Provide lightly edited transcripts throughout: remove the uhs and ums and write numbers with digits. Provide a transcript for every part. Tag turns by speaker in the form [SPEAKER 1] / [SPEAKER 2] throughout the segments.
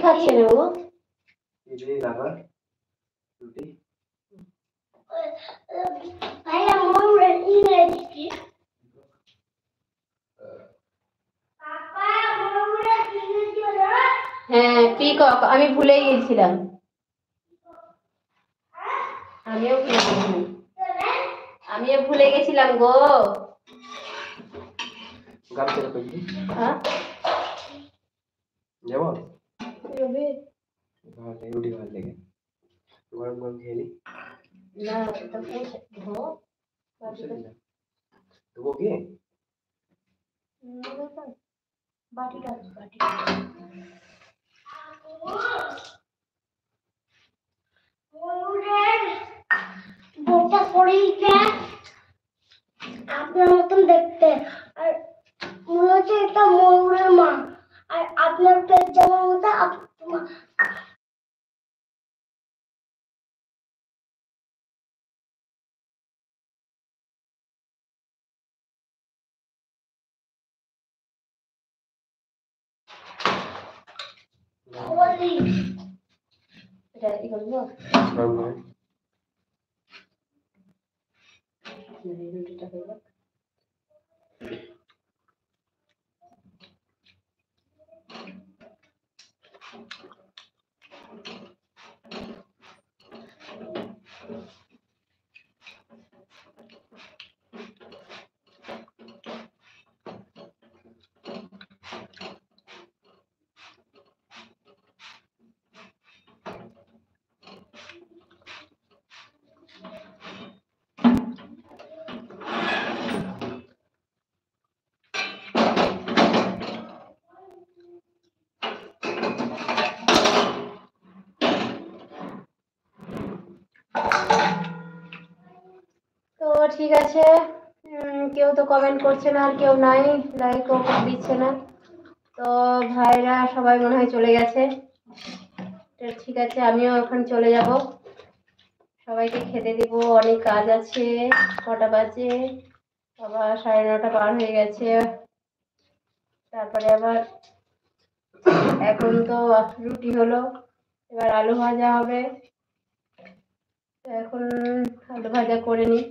[SPEAKER 1] খাচ্ছে না ও হ্যাঁ পিকক আমি ভুলে গেছিলাম আমিও ভুলে গেছিলাম গো হ্যাঁ
[SPEAKER 2] যেমন রুটি ভালো লেগে গরম গরম খেয়ে নি
[SPEAKER 1] না এটা পৌঁছে ধো
[SPEAKER 2] দেবো কি
[SPEAKER 1] বাটিটা বোটা পড়িয়ে আপনার মতন দেখতে আর মনে হচ্ছে এটা ময়ূরের মা আর আপনার পেট যেমন মতো এটা কি করবো রুটিটা হয়ে যাক তো ঠিক আছে কেউ তো কমেন্ট করছে না আর কেউ নাই লাইকও দিচ্ছে না তো ভাইরা সবাই মনে হয় চলে গেছে তো ঠিক আছে আমিও এখন চলে যাব সবাইকে খেতে দিব অনেক কাজ আছে কটা বাজে আবার 9:30 পার হয়ে গেছে তারপরে আবার এখন তো রুটি হলো এবার আলু ভাজা হবে এখন আলু ভাজা করে নিই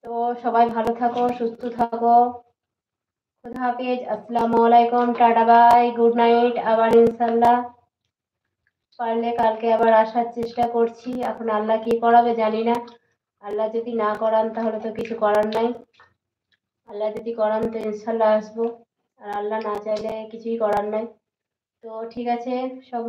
[SPEAKER 1] তো সবাই ভালো থাকো সুস্থ থাকো খুদা হাফেজ আসসালামু আলাইকুম টাটা বাই গুড নাইট আবার ইনশাল্লাহ পারলে কালকে আবার আসার চেষ্টা করছি এখন আল্লাহ কি করাবে জানি না আল্লাহ যদি না করান তাহলে তো কিছু করার নাই আল্লাহ যদি করান তো ইনশাল্লাহ আসবো আর আল্লাহ না চাইলে কিছুই করার নাই তো ঠিক আছে সব